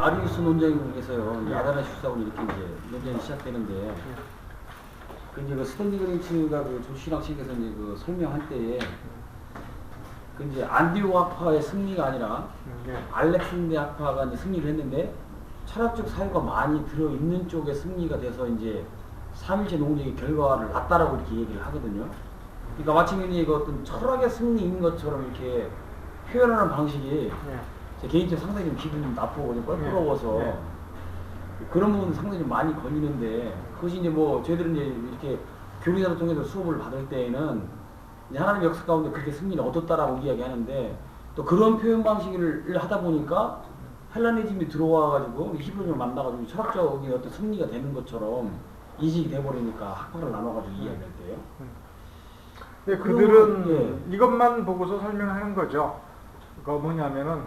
아리우스 논쟁에서요. 예. 아다나시우스하고 이렇게 이제 논쟁이 시작되는데, 그 이제 그 스탠리 그린츠가 그 조시랑 책에서 이제 그 설명할 때에, 그 이제 안디오학파의 승리가 아니라 알렉산더 학파가 이제 승리를 했는데, 철학적 사유가 많이 들어있는 쪽에 승리가 돼서 이제 삼일체 논쟁의 결과를 났다라고 이렇게 얘기를 하거든요. 그러니까 마치 그 어떤 철학의 승리인 것처럼 이렇게 표현하는 방식이 제 개인적으로 상당히 좀 기분이 나쁘고 좀 껄끄러워서 그런 부분 상당히 좀 많이 걸리는데, 그것이 이제 뭐 저희들은 이제 이렇게 교리사를 통해서 수업을 받을 때에는 이제 하나님의 역사 가운데 그렇게 승리를 얻었다라고 이야기하는데, 또 그런 표현 방식을 하다 보니까 헬라니즘이 들어와가지고 히브리를 만나가지고 철학적인 어떤 승리가 되는 것처럼 인식이 돼버리니까 학파를 나눠가지고 이야기할 때요. 네, 그들은 이것만 보고서 설명하는 거죠. 그거 뭐냐면은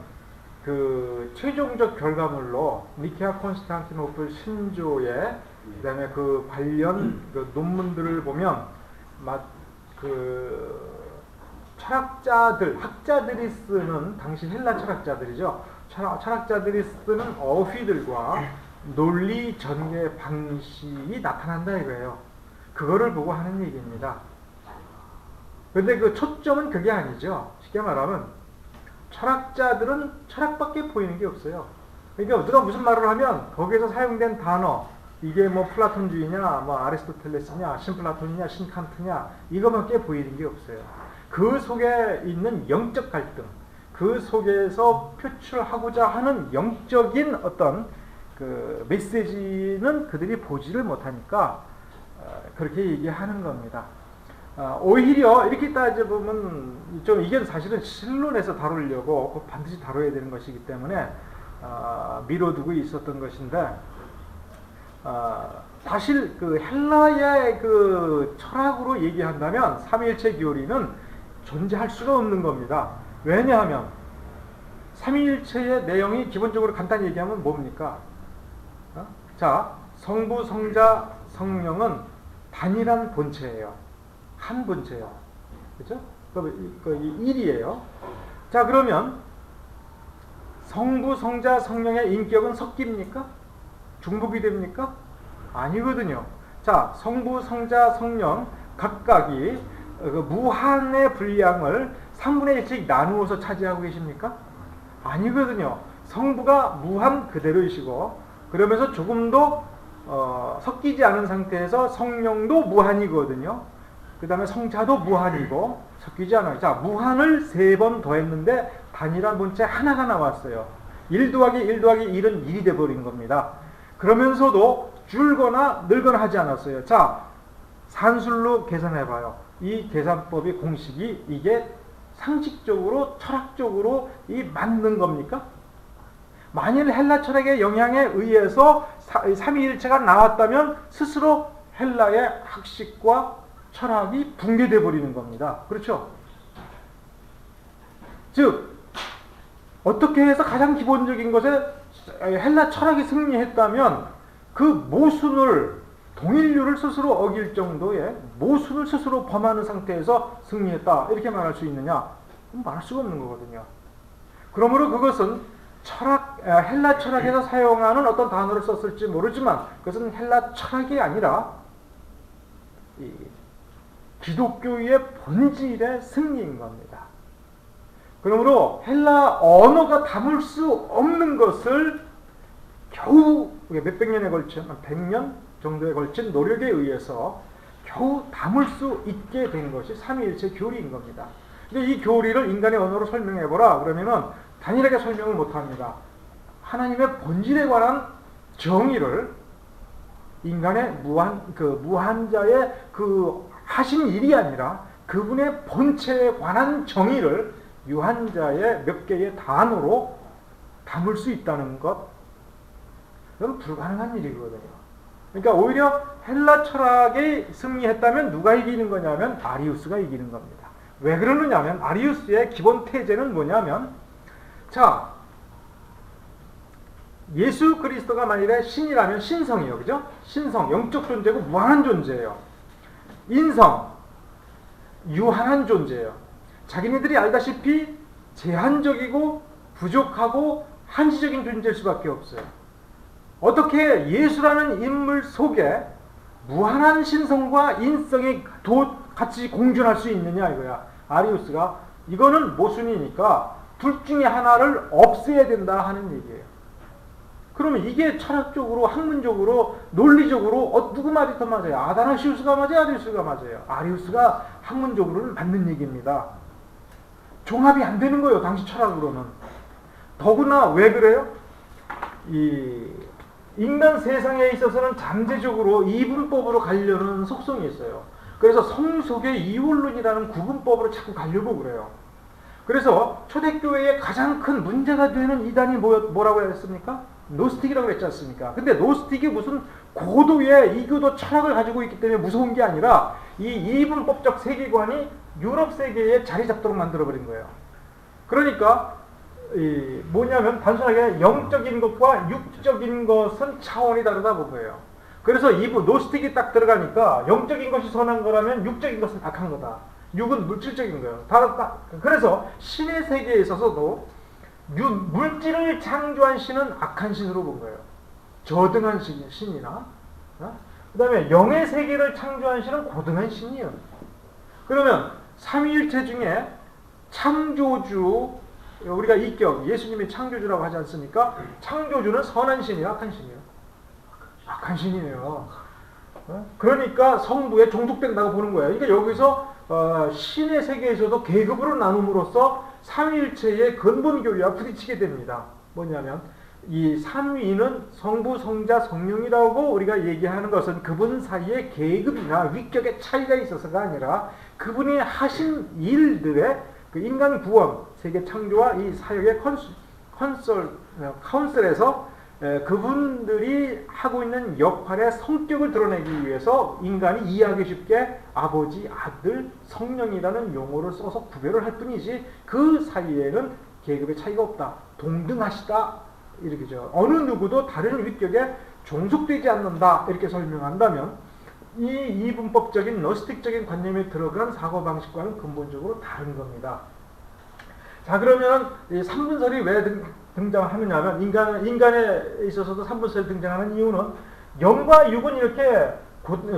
그 최종적 결과물로 니케아 콘스탄티노플 신조의 그다음에 그 관련 그 논문들을 보면 그 철학자들, 학자들이 쓰는 당시 헬라 철학자들이죠. 철학자들이 쓰는 어휘들과 논리 전개 방식이 나타난다 이거예요. 그거를 보고 하는 얘기입니다. 근데 그 초점은 그게 아니죠. 쉽게 말하면 철학자들은 철학밖에 보이는 게 없어요. 그러니까 누가 무슨 말을 하면 거기에서 사용된 단어, 이게 뭐 플라톤주의냐, 뭐 아리스토텔레스냐, 신플라톤이냐, 신칸트냐, 이거밖에 보이는 게 없어요. 그 속에 있는 영적 갈등, 그 속에서 표출하고자 하는 영적인 어떤 그 메시지는 그들이 보지를 못하니까 그렇게 얘기하는 겁니다. 오히려 이렇게 따져보면 좀 이게 사실은 신론에서 다루려고 반드시 다뤄야 되는 것이기 때문에 미뤄두고 있었던 것인데, 사실 그 헬라의 그 철학으로 얘기한다면 삼위일체 교리는 존재할 수가 없는 겁니다. 왜냐하면 삼위일체의 내용이 기본적으로 간단히 얘기하면 뭡니까? 자, 성부, 성자, 성령은 단일한 본체예요. 한 본체예요. 그렇죠? 그 일이에요. 자, 그러면 성부, 성자, 성령의 인격은 섞입니까? 중복이 됩니까? 아니거든요. 자, 성부, 성자, 성령 각각이 그 무한의 분량을 3분의 1씩 나누어서 차지하고 계십니까? 아니거든요. 성부가 무한 그대로이시고, 그러면서 조금도 섞이지 않은 상태에서 성령도 무한이거든요. 그 다음에 성자도 무한이고 섞이지 않아요. 자, 무한을 3번 더했는데 단일한 본체 하나가 나왔어요. 1 더하기 1 더하기 1은 1이 돼버린 겁니다. 그러면서도 줄거나 늘거나 하지 않았어요. 자, 산술로 계산해봐요. 이 계산법의 공식이 이게 상식적으로 철학적으로 이 맞는 겁니까? 만일 헬라 철학의 영향에 의해서 삼위일체가 나왔다면 스스로 헬라의 학식과 철학이 붕괴되어 버리는 겁니다. 그렇죠? 즉 어떻게 해서 가장 기본적인 것에 헬라 철학이 승리했다면 그 모순을, 동일류를 스스로 어길 정도의 모순을 스스로 범하는 상태에서 승리했다 이렇게 말할 수 있느냐? 말할 수가 없는 거거든요. 그러므로 그것은 헬라 철학에서 사용하는 어떤 단어를 썼을지 모르지만 그것은 헬라 철학이 아니라 기독교의 본질의 승리인 겁니다. 그러므로 헬라 언어가 담을 수 없는 것을 겨우 몇백 년에 걸친, 100년 정도에 걸친 노력에 의해서 겨우 담을 수 있게 된 것이 삼위일체 교리인 겁니다. 근데 이 교리를 인간의 언어로 설명해보라 그러면은 단일하게 설명을 못합니다. 하나님의 본질에 관한 정의를 인간의 무한자의 그 하신 일이 아니라 그분의 본체에 관한 정의를 유한자의 몇 개의 단어로 담을 수 있다는 것, 그건 불가능한 일이거든요. 그러니까 오히려 헬라 철학이 승리했다면 누가 이기는 거냐면 아리우스가 이기는 겁니다. 왜 그러느냐면 아리우스의 기본 태제는 뭐냐면, 자, 예수 그리스도가 만일에 신이라면 신성이에요. 그죠? 신성, 영적 존재고 무한한 존재예요. 인성, 유한한 존재예요. 자기네들이 알다시피 제한적이고 부족하고 한시적인 존재일 수밖에 없어요. 어떻게 예수라는 인물 속에 무한한 신성과 인성이 같이 공존할 수 있느냐 이거야. 아리우스가 이거는 모순이니까 둘 중에 하나를 없애야 된다 하는 얘기예요. 그러면 이게 철학적으로, 학문적으로, 논리적으로 누구 말이 더 맞아요? 아다나시우스가 맞아요? 아리우스가 맞아요? 아리우스가 학문적으로는 맞는 얘기입니다. 종합이 안 되는 거예요. 당시 철학으로는. 더구나 왜 그래요? 이 인간 세상에 있어서는 잠재적으로 이분법으로 가려는 속성이 있어요. 그래서 성속의 이원론이라는 구분법으로 자꾸 가려고 그래요. 그래서 초대교회의 가장 큰 문제가 되는 이단이 뭐라고 했습니까? 노스틱이라고 했지 않습니까? 근데 노스틱이 무슨 고도의 이교도 철학을 가지고 있기 때문에 무서운 게 아니라 이 이분법적 세계관이 유럽 세계에 자리 잡도록 만들어버린 거예요. 그러니까 뭐냐면 단순하게 영적인 것과 육적인 것은 차원이 다르다 본 거예요. 그래서 노스틱이 딱 들어가니까 영적인 것이 선한 거라면 육적인 것은 악한 거다. 육은 물질적인 거예요. 그래서 신의 세계에 있어서도 물질을 창조한 신은 악한 신으로 본 거예요. 저등한 신이나 그 다음에 영의 세계를 창조한 신은 고등한 신이에요. 그러면 삼위일체 중에 창조주, 우리가 이격, 예수님이 창조주라고 하지 않습니까? 창조주는 선한 신이에요? 악한 신이에요? 악한 신이에요. 그러니까 성부에 종속된다고 보는 거예요. 그러니까 여기서 신의 세계에서도 계급으로 나눔으로써 삼위일체의 근본 교리와 부딪히게 됩니다. 뭐냐면 이 삼위는 성부, 성자, 성령이라고 우리가 얘기하는 것은 그분 사이에 계급이나 위격의 차이가 있어서가 아니라 그분이 하신 일들의 그 인간 구원, 세계 창조와 이 사역의 카운슬에서 그분들이 하고 있는 역할의 성격을 드러내기 위해서 인간이 이해하기 쉽게 아버지, 아들, 성령이라는 용어를 써서 구별을 할 뿐이지 그 사이에는 계급의 차이가 없다. 동등하시다. 이렇게죠. 어느 누구도 다른 위격에 종속되지 않는다. 이렇게 설명한다면 이 이분법적인 노스틱적인 관념에 들어간 사고방식과는 근본적으로 다른 겁니다. 자, 그러면 이 삼분설이 왜 등장하느냐 하면 인간에 있어서도 삼분설이 등장하는 이유는 영과 육은 이렇게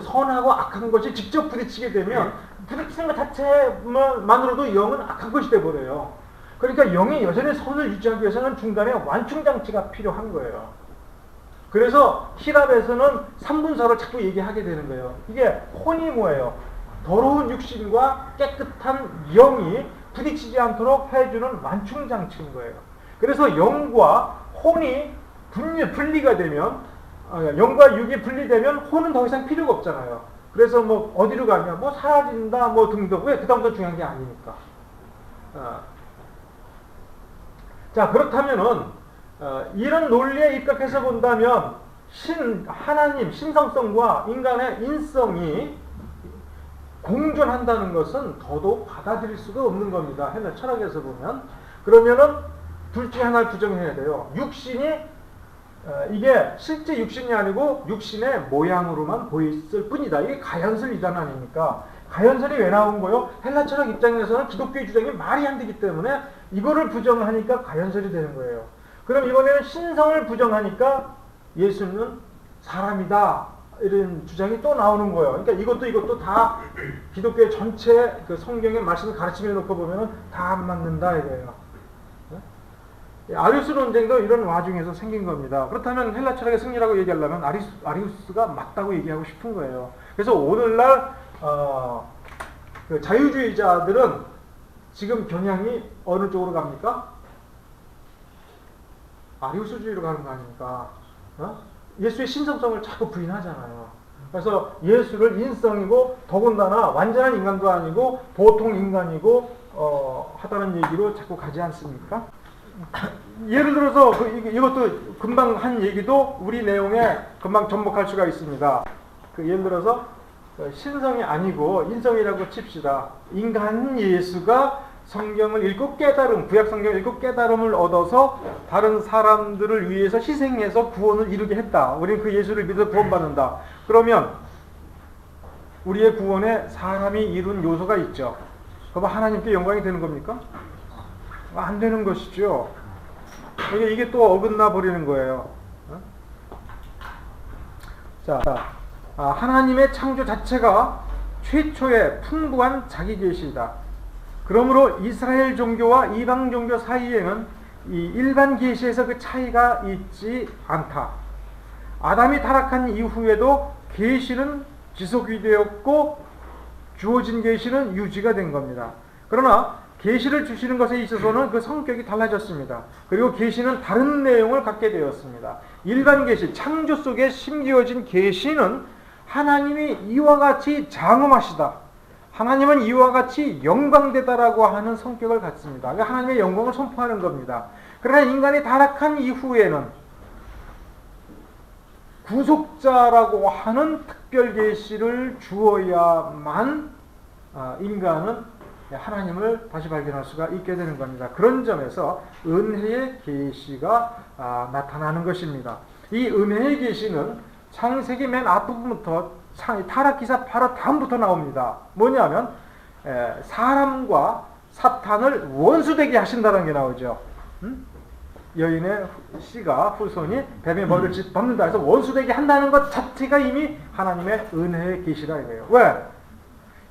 선하고 악한 것이 직접 부딪히게 되면 부딪히는 것 자체만으로도 영은 악한 것이 되어버려요. 그러니까 영이 여전히 선을 유지하기 위해서는 중간에 완충장치가 필요한 거예요. 그래서 히랍에서는 삼분설을 자꾸 얘기하게 되는 거예요. 이게 혼이 뭐예요? 더러운 육신과 깨끗한 영이 부딪히지 않도록 해주는 완충장치인 거예요. 그래서 영과 혼이 분리가 되면, 영과 육이 분리되면 혼은 더 이상 필요가 없잖아요. 그래서 뭐 어디로 가냐, 뭐 사라진다, 뭐 등등. 왜? 그다음부터 중요한 게 아니니까. 자, 그렇다면은 이런 논리에 입각해서 본다면 하나님 신성성과 인간의 인성이 공존한다는 것은 더더욱 받아들일 수가 없는 겁니다. 헬라 철학에서 보면. 그러면은 둘 중에 하나를 부정해야 돼요. 육신이 이게 실제 육신이 아니고 육신의 모양으로만 보였을 뿐이다. 이게 가현설 이단 아닙니까? 가현설이 왜 나온 거예요? 헬라 철학 입장에서는 기독교의 주장이 말이 안 되기 때문에 이거를 부정하니까 가현설이 되는 거예요. 그럼 이번에는 신성을 부정하니까 예수는 사람이다. 이런 주장이 또 나오는 거예요. 그러니까 이것도 다 기독교의 전체 그 성경의 말씀을 가르침에 놓고 보면은 다 안 맞는다 이거예요. 아리우스 논쟁도 이런 와중에서 생긴 겁니다. 그렇다면 헬라 철학의 승리라고 얘기하려면 아리우스가 맞다고 얘기하고 싶은 거예요. 그래서 오늘날 그 자유주의자들은 지금 경향이 어느 쪽으로 갑니까? 아리우스주의로 가는 거 아닙니까? 예수의 신성성을 자꾸 부인하잖아요. 그래서 예수를 인성이고 더군다나 완전한 인간도 아니고 보통 인간이고 하다는 얘기로 자꾸 가지 않습니까? 예를 들어서 이것도 금방 한 얘기도 우리 내용에 금방 접목할 수가 있습니다. 예를 들어서 신성이 아니고 인성이라고 칩시다. 인간 예수가 성경을 읽고 구약 성경을 읽고 깨달음을 얻어서 다른 사람들을 위해서 희생해서 구원을 이루게 했다. 우리는 그 예수를 믿어 구원받는다. 그러면 우리의 구원에 사람이 이룬 요소가 있죠. 그럼 하나님께 영광이 되는 겁니까? 안 되는 것이죠. 이게 또 어긋나 버리는 거예요. 자, 하나님의 창조 자체가 최초의 풍부한 자기 계시이다. 그러므로 이스라엘 종교와 이방 종교 사이에는 이 일반 계시에서 그 차이가 있지 않다. 아담이 타락한 이후에도 계시는 지속이 되었고 주어진 계시는 유지가 된 겁니다. 그러나 계시를 주시는 것에 있어서는 그 성격이 달라졌습니다. 그리고 계시는 다른 내용을 갖게 되었습니다. 일반 계시, 창조 속에 심겨진 계시는 하나님이 이와 같이 장엄하시다, 하나님은 이와 같이 영광되다라고 하는 성격을 갖습니다. 하나님의 영광을 선포하는 겁니다. 그러나 인간이 타락한 이후에는 구속자라고 하는 특별 계시를 주어야만 인간은 하나님을 다시 발견할 수가 있게 되는 겁니다. 그런 점에서 은혜의 계시가 나타나는 것입니다. 이 은혜의 계시는 창세기 맨 앞부분부터 타락기사 바로 다음부터 나옵니다. 뭐냐면 사람과 사탄을 원수되게 하신다는 게 나오죠. 여인의 씨가 후손이 뱀의 머리를 짚밟는다 해서 원수되게 한다는 것 자체가 이미 하나님의 은혜의 계시라 이거예요. 왜?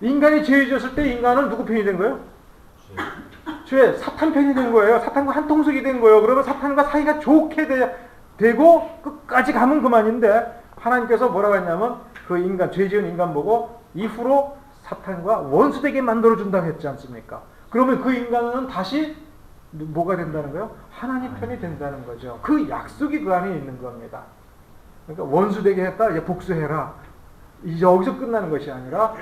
인간이 죄 지었을 때 인간은 누구 편이 된 거예요? 죄, 사탄 편이 된 거예요. 사탄과 한 통속이 된 거예요. 그러면 사탄과 사이가 좋게 되고 끝까지 가면 그만인데, 하나님께서 뭐라고 했냐면 그 인간, 죄 지은 인간 보고 이후로 사탄과 원수되게 만들어준다고 했지 않습니까? 그러면 그 인간은 다시 뭐가 된다는 거예요? 하나님 편이 된다는 거죠. 그 약속이 그 안에 있는 겁니다. 그러니까 원수되게 했다, 이제 복수해라. 이제 여기서 끝나는 것이 아니라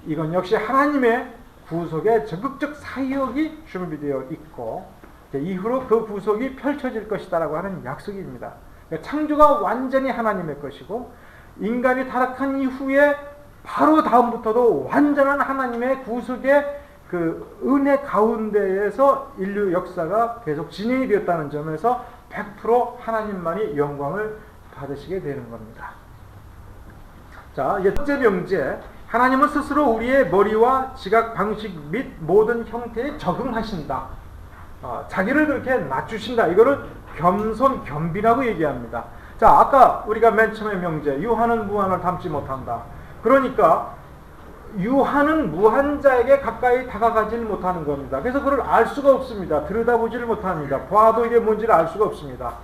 이건 역시 하나님의 구속의 적극적 사역이 준비되어 있고 이후로 그 구속이 펼쳐질 것이다라고 하는 약속입니다. 그러니까 창조가 완전히 하나님의 것이고 인간이 타락한 이후에 바로 다음부터도 완전한 하나님의 구속의 그 은혜 가운데에서 인류 역사가 계속 진행이 되었다는 점에서 100% 하나님만이 영광을 받으시게 되는 겁니다. 자, 이제 첫째 명제, 하나님은 스스로 우리의 머리와 지각 방식 및 모든 형태에 적응하신다. 자기를 그렇게 낮추신다. 이거를 겸손, 겸비라고 얘기합니다. 자, 아까 우리가 맨 처음에 명제, 유한은 무한을 닮지 못한다. 그러니까 유한은 무한자에게 가까이 다가가지 못하는 겁니다. 그래서 그걸 알 수가 없습니다. 들여다보지를 못합니다. 봐도 이게 뭔지를 알 수가 없습니다.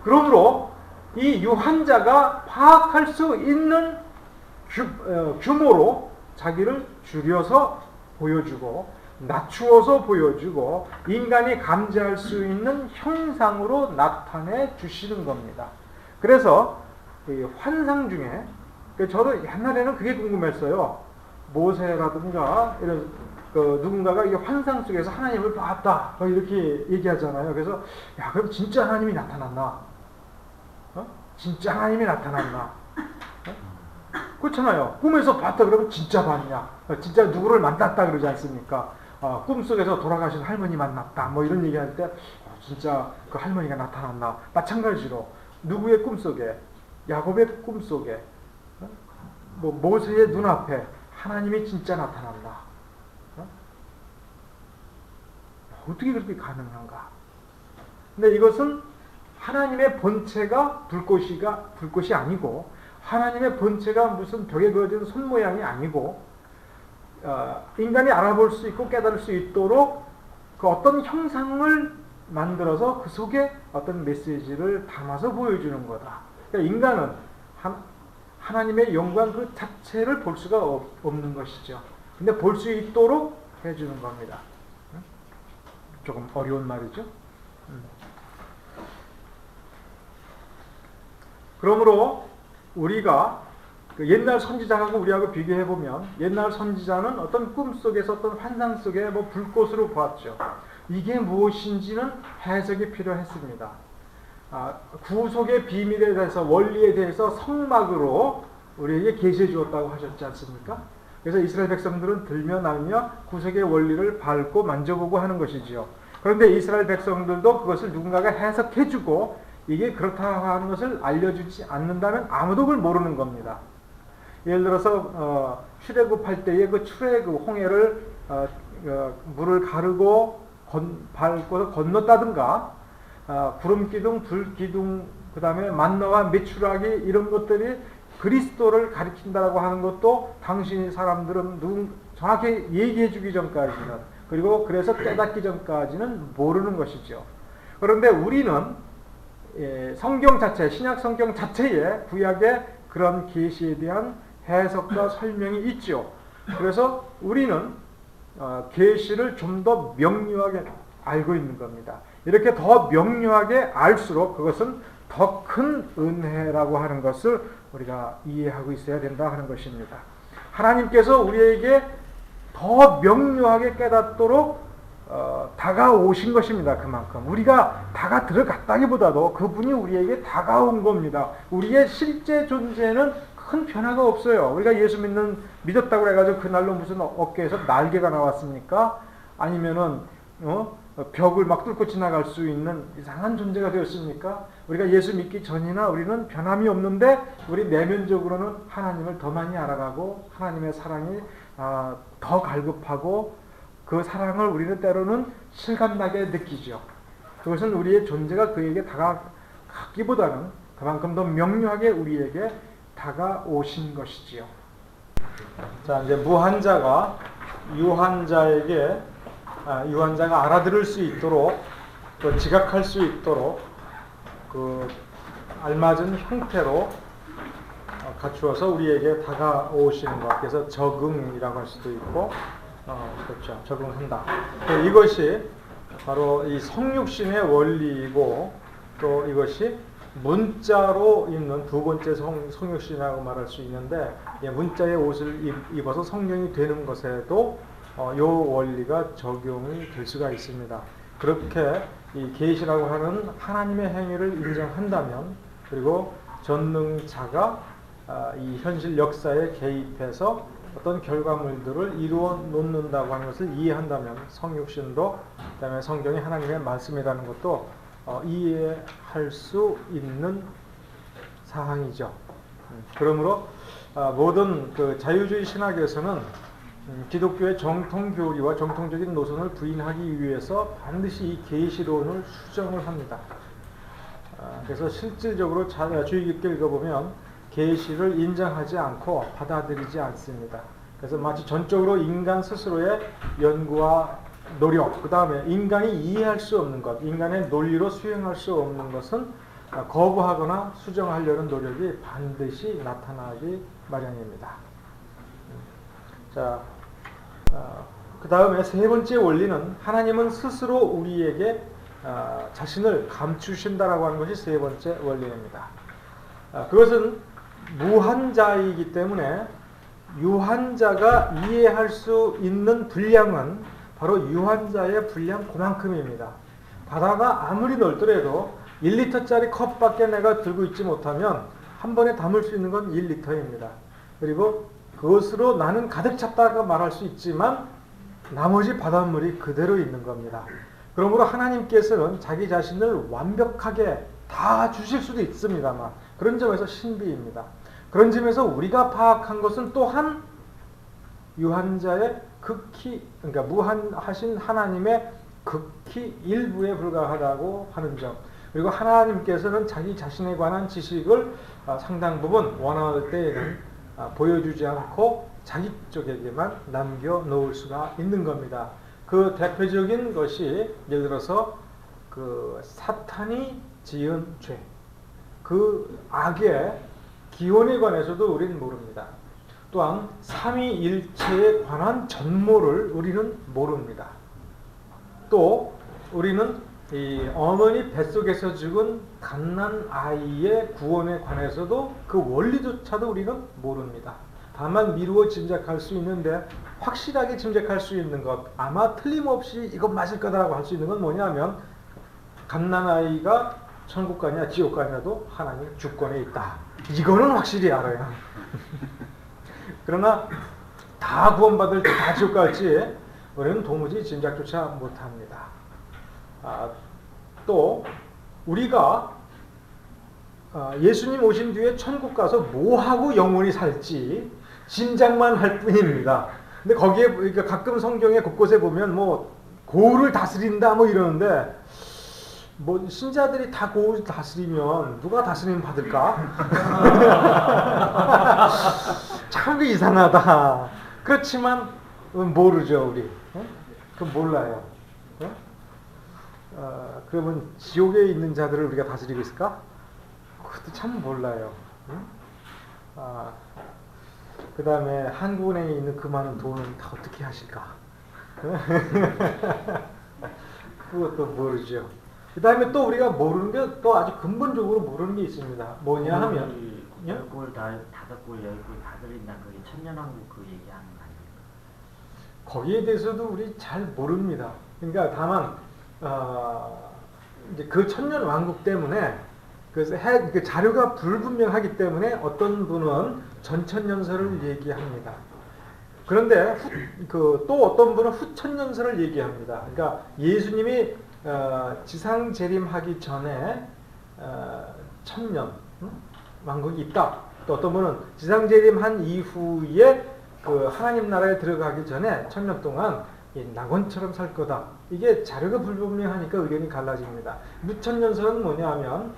그러므로 이 유한자가 파악할 수 있는 규모로 자기를 줄여서 보여주고 낮추어서 보여주고 인간이 감지할 수 있는 형상으로 나타내 주시는 겁니다. 그래서 이 환상 중에 저도 옛날에는 그게 궁금했어요. 모세라든가 이런 누군가가 이 환상 속에서 하나님을 봤다 이렇게 얘기하잖아요. 그래서 야, 그럼 진짜 하나님이 나타났나? 진짜 하나님이 나타났나? 그렇잖아요. 꿈에서 봤다 그러면 진짜 봤냐? 진짜 누구를 만났다 그러지 않습니까? 꿈속에서 돌아가신 할머니 만났다 뭐 이런 얘기할 때 진짜 그 할머니가 나타났나? 마찬가지로 누구의 꿈속에, 야곱의 꿈속에, 뭐 모세의 눈앞에 하나님이 진짜 나타났나? 어떻게 그렇게 가능한가? 근데 이것은 하나님의 본체가 불꽃이 아니고 하나님의 본체가 무슨 벽에 그어진 손 모양이 아니고 인간이 알아볼 수 있고 깨달을 수 있도록 그 어떤 형상을 만들어서 그 속에 어떤 메시지를 담아서 보여주는 거다. 그러니까 인간은 하나님의 영광 그 자체를 볼 수가 없는 것이죠. 근데 볼 수 있도록 해주는 겁니다. 조금 어려운 말이죠. 그러므로 우리가 그 옛날 선지자하고 우리하고 비교해보면 옛날 선지자는 어떤 꿈속에서 어떤 환상 속에 뭐 불꽃으로 보았죠. 이게 무엇인지는 해석이 필요했습니다. 구속의 비밀에 대해서 원리에 대해서 성막으로 우리에게 계시해 주었다고 하셨지 않습니까? 그래서 이스라엘 백성들은 들며 날며 구속의 원리를 밟고 만져보고 하는 것이지요. 그런데 이스라엘 백성들도 그것을 누군가가 해석해 주고 이게 그렇다고 하는 것을 알려주지 않는다면 아무도 그걸 모르는 겁니다. 예를 들어서 출애굽할 때에 그 출애굽 홍해를 물을 가르고 밟고 건넜다든가 구름 기둥, 불 기둥, 그 다음에 만나와 메추라기 이런 것들이 그리스도를 가리킨다라고 하는 것도 당시 사람들은 정확히 얘기해 주기 전까지는, 그리고 그래서 깨닫기 전까지는 모르는 것이죠. 그런데 우리는 성경 자체, 신약 성경 자체에 구약의 그런 계시에 대한 해석과 설명이 있죠. 그래서 우리는 계시를 좀 더 명료하게 알고 있는 겁니다. 이렇게 더 명료하게 알수록 그것은 더 큰 은혜라고 하는 것을 우리가 이해하고 있어야 된다 하는 것입니다. 하나님께서 우리에게 더 명료하게 깨닫도록 다가오신 것입니다. 그만큼 우리가 다가 들어갔다기보다도 그분이 우리에게 다가온 겁니다. 우리의 실제 존재는 큰 변화가 없어요. 우리가 예수 믿었다고 해가지고 그날로 무슨 어깨에서 날개가 나왔습니까? 아니면은 벽을 막 뚫고 지나갈 수 있는 이상한 존재가 되었습니까? 우리가 예수 믿기 전이나 우리는 변함이 없는데 우리 내면적으로는 하나님을 더 많이 알아가고 하나님의 사랑이 더 갈급하고 그 사랑을 우리는 때로는 실감나게 느끼죠. 그것은 우리의 존재가 그에게 다가가기보다는 그만큼 더 명료하게 우리에게 다가오신 것이지요. 자, 이제 무한자가 유한자에게 유한자가 알아들을 수 있도록 또 지각할 수 있도록 그 알맞은 형태로 갖추어서 우리에게 다가오시는 것. 그래서 적응이라고 할 수도 있고, 그렇죠. 적응한다. 이것이 바로 이 성육신의 원리이고, 또 이것이 문자로 있는 두 번째 성육신이라고 말할 수 있는데, 문자의 옷을 입어서 성령이 되는 것에도 이 원리가 적용이 될 수가 있습니다. 그렇게 이 계시라고 하는 하나님의 행위를 인정한다면, 그리고 전능자가 이 현실 역사에 개입해서 어떤 결과물들을 이루어 놓는다고 하는 것을 이해한다면, 성육신도 그다음에 성경이 하나님의 말씀이라는 것도 이해할 수 있는 사항이죠. 그러므로 모든 그 자유주의 신학에서는 기독교의 정통 교리와 정통적인 노선을 부인하기 위해서 반드시 이 계시론을 수정을 합니다. 그래서 실질적으로 주의 깊게 읽어보면 계시를 인정하지 않고 받아들이지 않습니다. 그래서 마치 전적으로 인간 스스로의 연구와 노력, 그 다음에 인간이 이해할 수 없는 것, 인간의 논리로 수용할 수 없는 것은 거부하거나 수정하려는 노력이 반드시 나타나기 마련입니다. 자, 그 다음에 세 번째 원리는 하나님은 스스로 우리에게 자신을 감추신다라고 하는 것이 세 번째 원리입니다. 그것은 무한자이기 때문에 유한자가 이해할 수 있는 분량은 바로 유한자의 분량 그만큼입니다. 바다가 아무리 넓더라도 1리터짜리 컵밖에 내가 들고 있지 못하면 한 번에 담을 수 있는 건 1리터입니다. 그리고 그것으로 나는 가득 찼다고 말할 수 있지만 나머지 바닷물이 그대로 있는 겁니다. 그러므로 하나님께서는 자기 자신을 완벽하게 다 주실 수도 있습니다만 그런 점에서 신비입니다. 그런 점에서 우리가 파악한 것은 또한 유한자의 극히, 그러니까 무한하신 하나님의 극히 일부에 불과하다고 하는 점, 그리고 하나님께서는 자기 자신에 관한 지식을 상당 부분 원할 때에는 보여주지 않고 자기 쪽에게만 남겨놓을 수가 있는 겁니다. 그 대표적인 것이 예를 들어서 그 사탄이 지은 죄, 그 악의 기원에 관해서도 우리는 모릅니다. 또한 삼위일체에 관한 전모를 우리는 모릅니다. 또 우리는 이 어머니 뱃속에서 죽은 갓난 아이의 구원에 관해서도 그 원리조차도 우리는 모릅니다. 다만 미루어 짐작할 수 있는데 확실하게 짐작할 수 있는 것, 아마 틀림없이 이것 맞을 거다라고 할 수 있는 건 뭐냐면 갓난 아이가 천국 가냐 지옥 가냐도 하나님 주권에 있다. 이거는 확실히 알아요. 그러나 다 구원받을 때 다 지옥 갈지 우리는 도무지 짐작조차 못합니다. 또 우리가 예수님 오신 뒤에 천국 가서 뭐하고 영원히 살지 짐작만 할 뿐입니다. 근데 거기에 가끔 성경에 곳곳에 보면 뭐 고을을 다스린다 뭐 이러는데 뭐 신자들이 다 고을 다스리면 누가 다스림 받을까? 참 이상하다. 그렇지만 모르죠 우리. 그 몰라요. 그러면 지옥에 있는 자들을 우리가 다스리고 있을까? 그것도 참 몰라요. 그 다음에 한국은행에 있는 그 많은 돈은 다 어떻게 하실까? 그것도 모르죠. 그 다음에 또 우리가 모르는 게 또 아주 근본적으로 모르는 게 있습니다. 뭐냐 하면 10골, 5골, 10골 다 드린다. 그게 천년왕국 그 얘기하는 거 아닙니까? 거기에 대해서도 우리 잘 모릅니다. 그러니까 다만 이제 그 천년 왕국 때문에 그래서 그 자료가 불분명하기 때문에 어떤 분은 전천년설을 얘기합니다. 그런데 또 어떤 분은 후천년설을 얘기합니다. 그러니까 예수님이 지상 재림하기 전에 천년 왕국이 있다. 또 어떤 분은 지상 재림한 이후에 그 하나님 나라에 들어가기 전에 천년 동안 낙원처럼 살 거다. 이게 자료가 불분명하니까 의견이 갈라집니다. 무천년설은 뭐냐면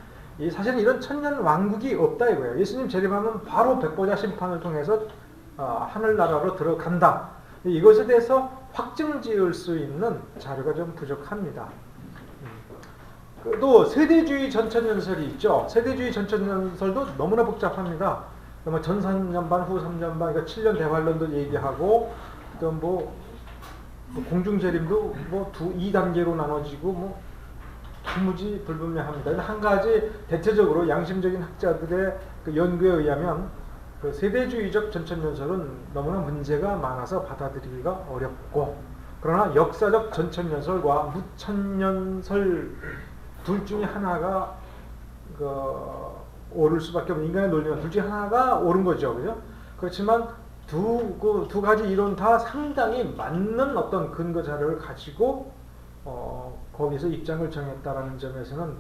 사실 이런 천년 왕국이 없다 이거예요. 예수님 재림하면 바로 백보자 심판을 통해서 하늘나라로 들어간다. 이것에 대해서 확증 지을 수 있는 자료가 좀 부족합니다. 또 세대주의 전천년설이 있죠. 세대주의 전천년설도 너무나 복잡합니다. 전 3년반, 후 3년반, 그러니까 7년 대환론도 얘기하고, 또 공중재림도 2단계로 나눠지고, 도무지 불분명합니다. 한 가지 대체적으로 양심적인 학자들의 그 연구에 의하면 그 세대주의적 전천년설은 너무나 문제가 많아서 받아들이기가 어렵고, 그러나 역사적 전천년설과 무천년설 둘 중에 하나가 오를 수밖에 없는 인간의 논리는 둘 중에 하나가 옳은 거죠. 그죠? 그렇지만 두 가지 이론 다 상당히 맞는 어떤 근거 자료를 가지고 거기서 입장을 정했다라는 점에서는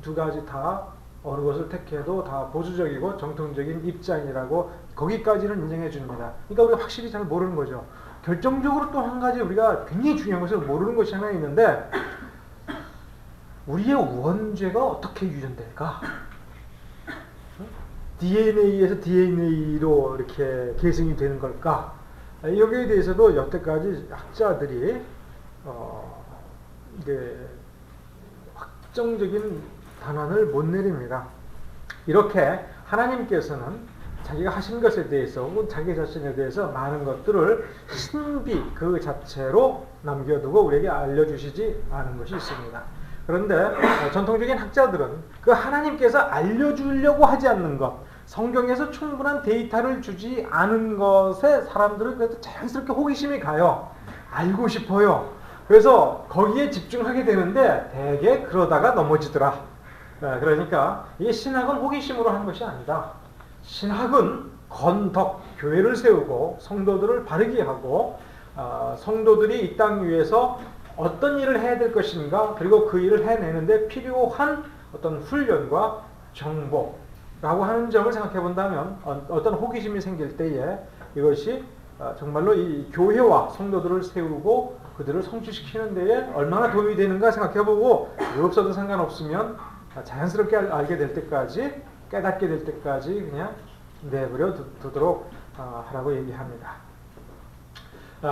두 가지 다 어느 것을 택해도 다 보수적이고 정통적인 입장이라고 거기까지는 인정해 줍니다. 그러니까 우리가 확실히 잘 모르는 거죠. 결정적으로 또 한 가지 우리가 굉장히 중요한 것을 모르는 것이 하나 있는데 우리의 원죄가 어떻게 유전될까? DNA에서 DNA로 이렇게 계승이 되는 걸까? 여기에 대해서도 여태까지 학자들이 이게 확정적인 단언을 못 내립니다. 이렇게 하나님께서는 자기가 하신 것에 대해서 혹은 자기 자신에 대해서 많은 것들을 신비 그 자체로 남겨두고 우리에게 알려주시지 않은 것이 있습니다. 그런데 전통적인 학자들은 그 하나님께서 알려주려고 하지 않는 것, 성경에서 충분한 데이터를 주지 않은 것에 사람들은 그래도 자연스럽게 호기심이 가요. 알고 싶어요. 그래서 거기에 집중하게 되는데 대개 그러다가 넘어지더라. 그러니까 이 신학은 호기심으로 하는 것이 아니다. 신학은 건덕, 교회를 세우고 성도들을 바르게 하고 성도들이 이 땅 위에서 어떤 일을 해야 될 것인가, 그리고 그 일을 해내는데 필요한 어떤 훈련과 정보라고 하는 점을 생각해 본다면 어떤 호기심이 생길 때에 이것이 정말로 이 교회와 성도들을 세우고 그들을 성취시키는 데에 얼마나 도움이 되는가 생각해 보고 없어도 상관없으면 자연스럽게 알게 될 때까지, 깨닫게 될 때까지 그냥 내버려 두도록 하라고 얘기합니다.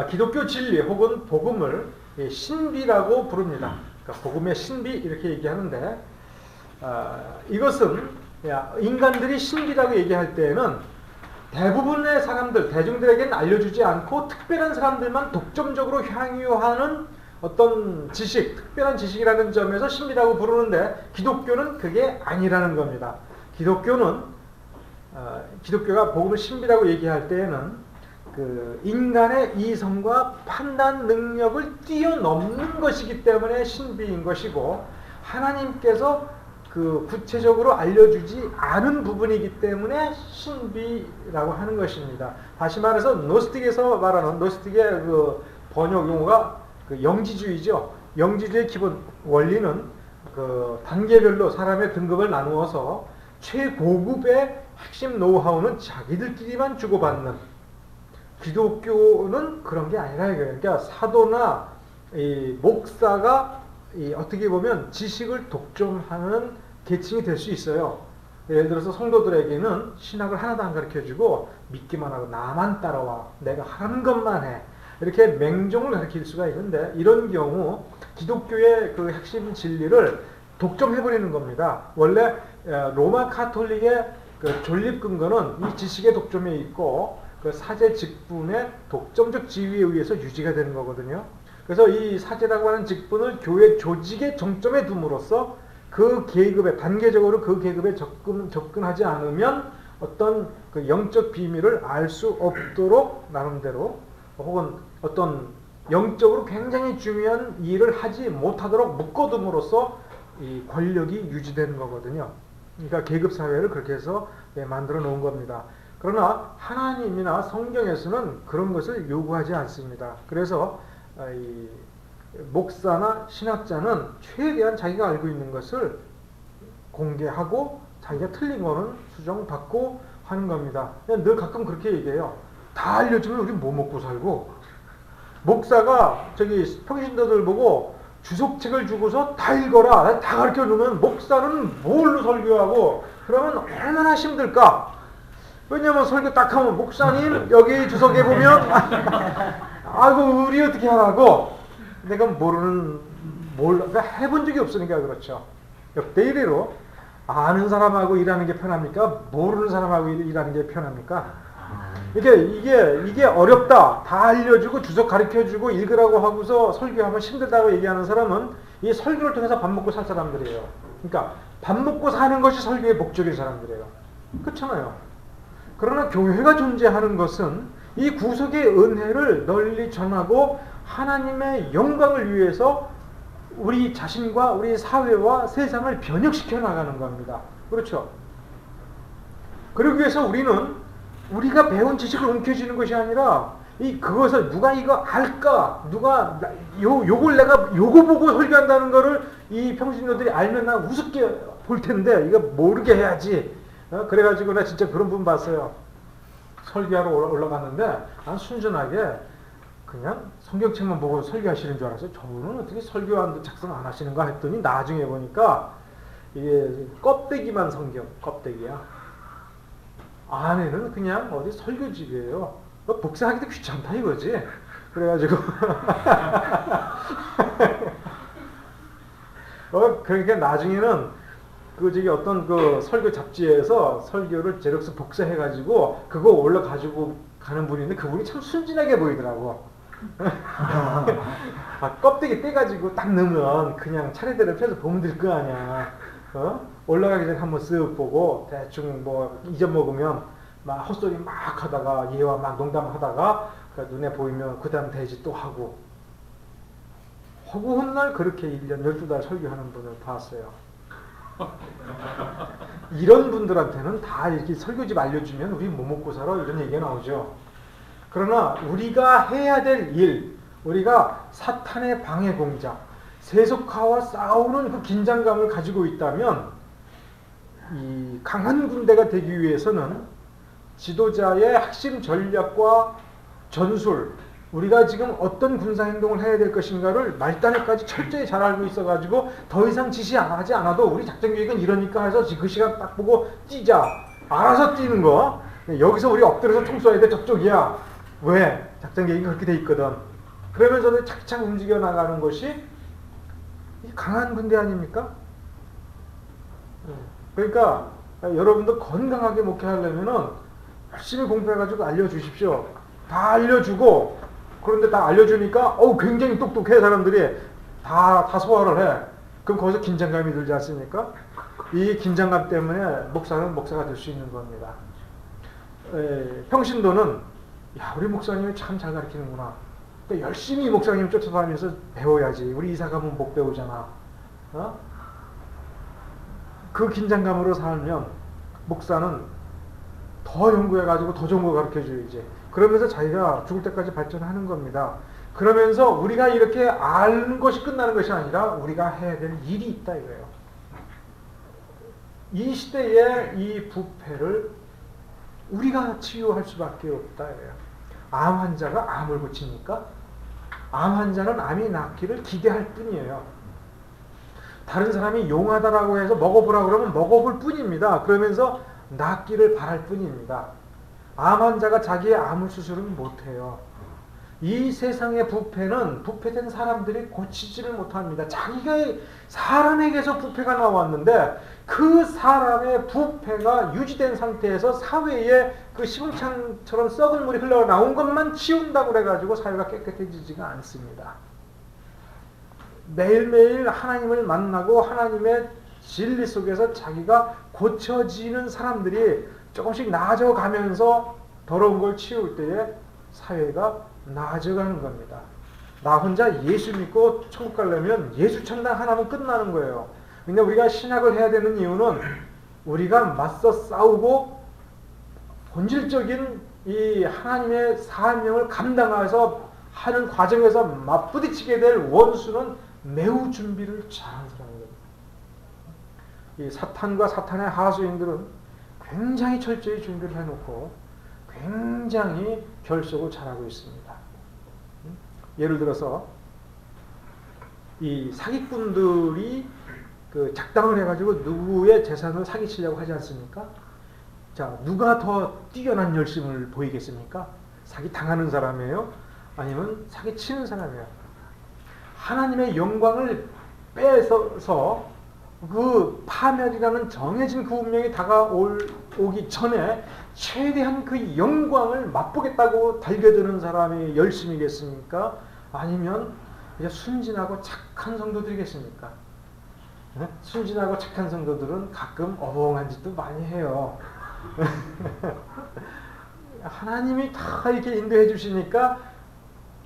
기독교 진리 혹은 복음을 신비라고 부릅니다. 그러니까 복음의 신비 이렇게 얘기하는데 이것은 인간들이 신비라고 얘기할 때에는 대부분의 사람들, 대중들에게는 알려주지 않고 특별한 사람들만 독점적으로 향유하는 어떤 지식, 특별한 지식이라는 점에서 신비라고 부르는데 기독교는 그게 아니라는 겁니다. 기독교가 복음을 신비라고 얘기할 때에는 그 인간의 이성과 판단 능력을 뛰어넘는 것이기 때문에 신비인 것이고 하나님께서 그 구체적으로 알려주지 않은 부분이기 때문에 신비라고 하는 것입니다. 다시 말해서 노스틱에서 말하는 노스틱의 그 번역 용어가 그 영지주의죠. 영지주의의 기본 원리는 그 단계별로 사람의 등급을 나누어서 최고급의 핵심 노하우는 자기들끼리만 주고받는, 기독교는 그런 게 아니라 이거예요. 그러니까 사도나 이 목사가 어떻게 보면 지식을 독점하는 계층이 될 수 있어요. 예를 들어서 성도들에게는 신학을 하나도 안 가르쳐주고 믿기만 하고 나만 따라와, 내가 하는 것만 해, 이렇게 맹종을 가르칠 수가 있는데, 이런 경우 기독교의 그 핵심 진리를 독점해버리는 겁니다. 원래 로마 카톨릭의 그 존립 근거는 이 지식의 독점에 있고 그 사제 직분의 독점적 지위에 의해서 유지가 되는 거거든요. 그래서 이 사제라고 하는 직분을 교회 조직의 정점에 둠으로써 그 계급에, 단계적으로 그 계급에 접근하지 않으면 어떤 그 영적 비밀을 알 수 없도록 나름대로, 혹은 어떤 영적으로 굉장히 중요한 일을 하지 못하도록 묶어둠으로써 이 권력이 유지되는 거거든요. 그러니까 계급사회를 그렇게 해서 만들어 놓은 겁니다. 그러나 하나님이나 성경에서는 그런 것을 요구하지 않습니다. 그래서 이 목사나 신학자는 최대한 자기가 알고 있는 것을 공개하고 자기가 틀린 거는 수정받고 하는 겁니다. 늘 가끔 그렇게 얘기해요. 다 알려주면 우리 뭐 먹고 살고, 목사가 저기 평신도들 보고 주석책을 주고서 다 읽어라, 다 가르쳐주면 목사는 뭘로 설교하고, 그러면 얼마나 힘들까? 왜냐면 설교 딱 하면 목사님 여기 주석에 보면 아이고 우리 어떻게 하라고, 내가 그러니까 해본 적이 없으니까 그렇죠. 역대 이래로 아는 사람하고 일하는 게 편합니까? 모르는 사람하고 일하는 게 편합니까? 이게 어렵다, 다 알려주고 주석 가르쳐주고 읽으라고 하고서 설교하면 힘들다고 얘기하는 사람은 이 설교를 통해서 밥 먹고 살 사람들이에요. 그러니까 밥 먹고 사는 것이 설교의 목적인 사람들이에요. 그렇잖아요. 그러나 교회가 존재하는 것은 이 구속의 은혜를 널리 전하고 하나님의 영광을 위해서 우리 자신과 우리 사회와 세상을 변혁시켜 나가는 겁니다. 그렇죠? 그러기 위해서 우리가 배운 지식을 움켜쥐는 것이 아니라 그것을 누가 이거 알까? 누가 요걸 내가 요거 보고 설교한다는 거를 이 평신도들이 알면 나 우습게 볼 텐데 이거 모르게 해야지. 그래가지고 나 진짜 그런 분 봤어요. 설교하러 올라갔는데 난 순전하게 그냥 성경책만 보고 설교하시는 줄 알았어요. 저분은 어떻게 설교안도 작성 안 하시는가 했더니 나중에 보니까 이게 껍데기만 성경, 껍데기야. 안에는 그냥 어디 설교집이에요. 복사하기도 귀찮다 이거지. 그래가지고 그러니까 나중에는 어떤 그 설교 잡지에서 설교를 제럭스 복사해가지고 그거 올라가지고 가는 분이 있는데 그분이 참 순진하게 보이더라고. 껍데기 떼가지고 딱 넣으면 그냥 차례대로 펴서 보면 될 거 아니야. 올라가기 전에 한번 쓱 보고 대충 뭐 잊어먹으면 막 헛소리 막 하다가 얘와 막 농담하다가 눈에 보이면 그 다음 대지 또 하고 헛날 그렇게 1년 12달 설교하는 분을 봤어요. 이런 분들한테는 다 이렇게 설교집 알려주면 우리 뭐 먹고 살아 이런 얘기가 나오죠. 그러나 우리가 해야 될 일, 우리가 사탄의 방해 공작, 세속화와 싸우는 그 긴장감을 가지고 있다면 이 강한 군대가 되기 위해서는 지도자의 핵심 전략과 전술, 우리가 지금 어떤 군사행동을 해야 될 것인가를 말단에까지 철저히 잘 알고 있어가지고 더 이상 지시하지 않아도 우리 작전계획은 이러니까 해서 그 시간 딱 보고 뛰자. 알아서 뛰는 거. 여기서 우리 엎드려서 총 쏴야 돼. 저쪽이야. 왜? 작전계획이 그렇게 돼 있거든. 그러면서 착착 움직여 나가는 것이 강한 군대 아닙니까? 그러니까 여러분도 건강하게 목회하려면은 열심히 공부해가지고 알려주십시오. 다 알려주고 그런데 다 알려주니까 굉장히 똑똑해 사람들이 다 소화를 해. 그럼 거기서 긴장감이 들지 않습니까? 이 긴장감 때문에 목사는 목사가 될 수 있는 겁니다. 평신도는 우리 목사님이 참 잘 가르치는구나. 그러니까 열심히 목사님 쫓아다니면서 배워야지. 우리 이사 가면 못 배우잖아. 그 긴장감으로 살면 목사는 더 연구해가지고 더 좋은 거 가르쳐줘야지. 그러면서 자기가 죽을 때까지 발전하는 겁니다. 그러면서 우리가 이렇게 아는 것이 끝나는 것이 아니라 우리가 해야 될 일이 있다 이거예요. 이 시대의 이 부패를 우리가 치유할 수밖에 없다 이거예요. 암 환자가 암을 고칩니까? 암 환자는 암이 낫기를 기대할 뿐이에요. 다른 사람이 용하다라고 해서 먹어보라고 그러면 먹어볼 뿐입니다. 그러면서 낫기를 바랄 뿐입니다. 암 환자가 자기의 암을 수술은 못해요. 이 세상의 부패는 부패된 사람들이 고치지를 못합니다. 자기가 사람에게서 부패가 나왔는데 그 사람의 부패가 유지된 상태에서 사회에 그 시궁창처럼 썩은 물이 흘러나온 것만 치운다고 그래가지고 사회가 깨끗해지지가 않습니다. 매일매일 하나님을 만나고 하나님의 진리 속에서 자기가 고쳐지는 사람들이 조금씩 나아져가면서 더러운 걸 치울 때에 사회가 나아져가는 겁니다. 나 혼자 예수 믿고 천국 가려면 예수 천당 하나면 끝나는 거예요. 근데 우리가 신학을 해야 되는 이유는 우리가 맞서 싸우고 본질적인 이 하나님의 사명을 감당해서 하는 과정에서 맞부딪히게 될 원수는 매우 준비를 잘한 사람입니다. 이 사탄과 사탄의 하수인들은 굉장히 철저히 준비를 해놓고 굉장히 결속을 잘하고 있습니다. 예를 들어서 이 사기꾼들이 그 작당을 해가지고 누구의 재산을 사기치려고 하지 않습니까? 자, 누가 더 뛰어난 열심을 보이겠습니까? 사기 당하는 사람이에요? 아니면 사기 치는 사람이에요? 하나님의 영광을 뺏어서 그 파멸이라는 정해진 그 운명이 다가오기 전에 최대한 그 영광을 맛보겠다고 달겨드는 사람이 열심이겠습니까? 아니면 그냥 순진하고 착한 성도들이겠습니까? 네? 순진하고 착한 성도들은 가끔 어벙한 짓도 많이 해요. 하나님이 다 이렇게 인도해 주시니까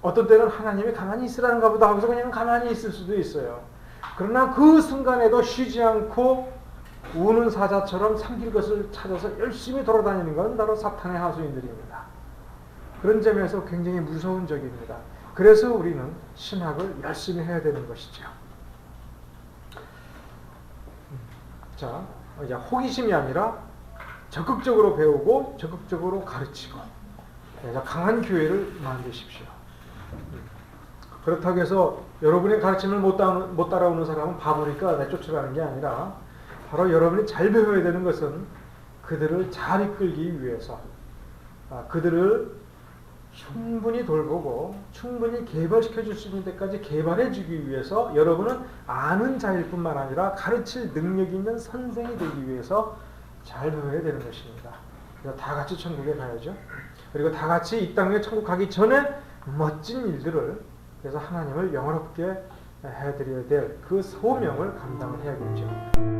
어떤 때는 하나님이 가만히 있으라는가 보다 하고서 그냥 가만히 있을 수도 있어요. 그러나 그 순간에도 쉬지 않고 우는 사자처럼 삼킬 것을 찾아서 열심히 돌아다니는 건 바로 사탄의 하수인들입니다. 그런 점에서 굉장히 무서운 적입니다. 그래서 우리는 신학을 열심히 해야 되는 것이죠. 자, 이제 호기심이 아니라 적극적으로 배우고 적극적으로 가르치고 그래서 강한 교회를 만드십시오. 그렇다고 해서 여러분의 가르침을 못 따라오는 사람은 바보니까 내쫓으라는 게 아니라 바로 여러분이 잘 배워야 되는 것은 그들을 잘 이끌기 위해서 그들을 충분히 돌보고 충분히 개발시켜 줄 수 있는 데까지 개발해 주기 위해서 여러분은 아는 자일 뿐만 아니라 가르칠 능력이 있는 선생이 되기 위해서 잘 배워야 되는 것입니다. 그래서 다 같이 천국에 가야죠. 그리고 다 같이 이 땅에 천국 가기 전에 멋진 일들을 그래서 하나님을 영화롭게 해드려야 될 그 소명을 감당을 해야겠죠.